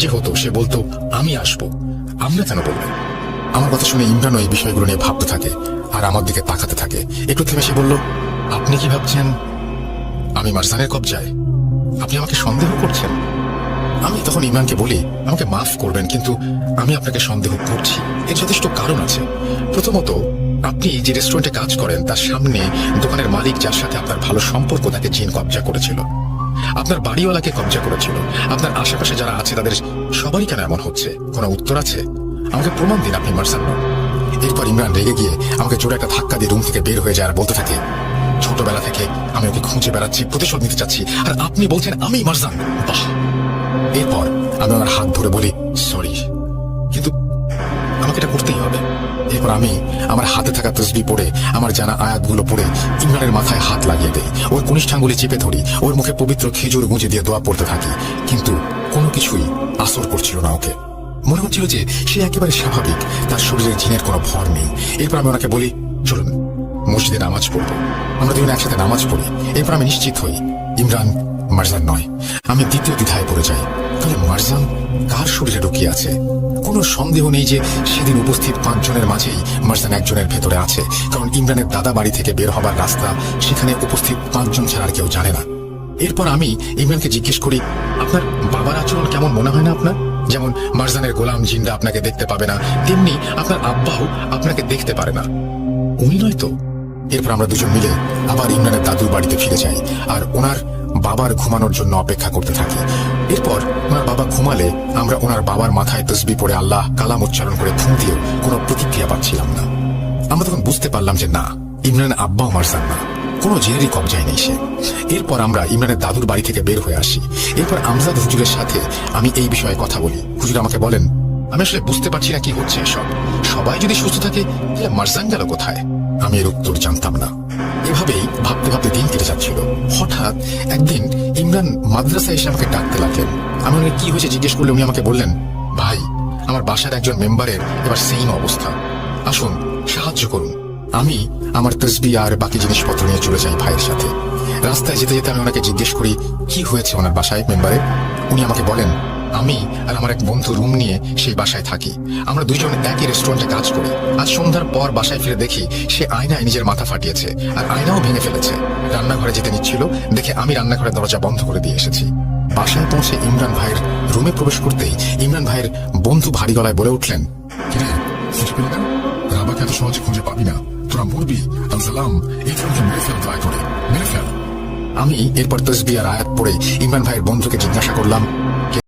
যে হতো সে বলতো আমি আসবো, আমরা কেন বলবেন? আমার কথা শুনে ইমরানও এই বিষয়গুলো নিয়ে ভাবতে থাকে আর আমার দিকে তাকাতে থাকে। একটু থেমে সে বলল, আপনি কি ভাবছেন আমি মারজানের কবজায়? আপনি আমাকে সন্দেহ করছেন? আমি তখন ইমরানকে বলি, আমাকে মাফ করবেন, কিন্তু আমি আপনাকে সন্দেহ করছি। এর যথেষ্ট কারণ আছে। প্রথমত, আপনি যে রেস্টুরেন্টে কাজ করেন তার সামনে দোকানের মালিক, যার সাথে আপনার ভালো সম্পর্ক, তাকে জিন কবজা করেছিল। আপনার বাড়িওয়ালাকে কবজা করেছিল। আপনার আশেপাশে যারা আছে তাদের সবারই কেন এমন হচ্ছে? কোনো উত্তর আছে? আমাকে প্রমাণ দিন আপনি মারজান নন। এরপর ইমরান রেগে গিয়ে আমাকে জোরে একটা ধাক্কা দিয়ে রুম থেকে বের হয়ে যায় আর বলতে থাকে, ছোটবেলা থেকে আমি ওকে খুঁজে বেড়াচ্ছি, প্রতিশোধ নিতে চাচ্ছি, আর আপনি বলছেন আমি মারজান? বাহ! এরপর আমি আমার হাত ধরে বলি, সরি, কিন্তু আমাকে এটা করতেই হবে। এরপর আমি আমার হাতে থাকা তসবিহ পড়ে, আমার জানা আয়াতগুলো পড়ে ইমরানের মাথায় হাত লাগিয়ে দেই। ওর কনিষ্ঠাঙ্গুলি চেপে ধরি, ওর মুখে পবিত্র খেজুর গুঁজে দিয়ে দোয়া পড়তে থাকি। কিন্তু কোনো কিছুই আসর করছিল না ওকে। মনে হচ্ছিল যে সে একেবারে স্বাভাবিক, তার শরীরে জিনের কোনো ভর নেই। এরপর আমি ওনাকে বলি, চলুন মসজিদে নামাজ পড়বো। আমরা দুজন একসাথে নামাজ পড়ি। এরপর আমি নিশ্চিত হই ইমরান মারজান নয়। আমি দ্বিতীয় দ্বিধায় পড়ে যাই, তাহলে মারজান কার শরীরে ঢুকিয়ে আছে? কোনো সন্দেহ নেই যে সেদিন উপস্থিত 5 জনের মাঝেই মারজান একজনের ভেতরে আছে, কারণ ইমরানের দাদা বাড়ি থেকে বের হবার রাস্তা সেখানে উপস্থিত 5 জন ছাড়া আর কেউ জানে না। এরপর আমি ইমরানকে জিজ্ঞেস করি, আপনার বাবার আচরণ কেমন মনে হয় না আপনার? যেমন মারজানের গোলাম জিনরা আপনাকে দেখতে পাবে না, তেমনি আপনার আব্বাও আপনাকে দেখতে পারে না। উনি নয় তো? এরপর আমরা দুজন মিলে আবার ইমরানের দাদুর বাড়িতে ফিরে যাই আর ওনার বাবার ঘুমানোর জন্য অপেক্ষা করতে থাকি। এরপর ওনার বাবা ঘুমালে আমরা ওনার বাবার মাথায় তসবিহ পড়ে আল্লাহ কালাম উচ্চারণ করে ফু দিয়েও কোনো প্রতিক্রিয়া পাচ্ছিলাম না। আমরা তখন বুঝতে পারলাম যে না, ইমরানের আব্বাও মারজান না, কোনো জেনেরই কবজায় নেই সে। এরপর আমরা ইমরানের দাদুর বাড়ি থেকে বের হয়ে আসি। এরপর আমজাদ হুজুরের সাথে আমি এই বিষয়ে কথা বলি। হুজুর আমাকে বলেন, আমি আসলে বুঝতে পারছি না কি হচ্ছে এসব। সবাই যদি সুস্থ থাকে তাহলে মারজান গেল কোথায়? আমি এর উত্তর জানতাম না। এভাবেই ভাবতে ভাবতে দিন কেটে যাচ্ছিল। হঠাৎ একদিন ইমরান মাদ্রাসায় এসে আমাকে ডাকতে লাগলেন। আমি ওনাকে কি হয়েছে জিজ্ঞেস করলে উনি আমাকে বললেন, ভাই, আমার বাসার একজন মেম্বারের এবার সেম অবস্থা, আসুন সাহায্য করুন। আমি আমার তসবিহ আর বাকি জিনিসপত্র নিয়ে চলে যাই ভাইয়ের সাথে। রাস্তায় যেতে যেতে আমি ওনাকে জিজ্ঞেস করি কি হয়েছে ওনার বাসায় মেম্বারের। উনি আমাকে বলেন, আমি আর আমার এক বন্ধু রুম নিয়ে সেই বাসায় থাকি। আমরা দুইজন একই রেস্টুরেন্টে কাজ করি। আজ সন্ধ্যার পর বাসায় ফিরে দেখি সে আয়নায় নিজের মাথা ফাটিয়েছে আর আয়নাও ভেঙে ফেলেছে। রান্নাঘরে যেতে নিচ্ছিল দেখে আমি রান্নাঘরের দরজা বন্ধ করে দিয়ে এসেছি। বাসায় পৌঁছে ইমরান ভাইয়ের রুমে প্রবেশ করতেই ইমরান ভাইয়ের বন্ধু ভারী গলায় বলে উঠলেন, কিরে, খুঁজে পেলি না? রাবাকে এত সহজে খুঁজে পাবি না, তোরা মরবি। আলসালাম, এই ফোনকে মেরে ফেল, দয়া করে মেরে ফেল। আমি এরপর তসবিহ আর আয়াত পড়ে ইমরান ভাইয়ের বন্ধুকে জিজ্ঞাসা করলাম,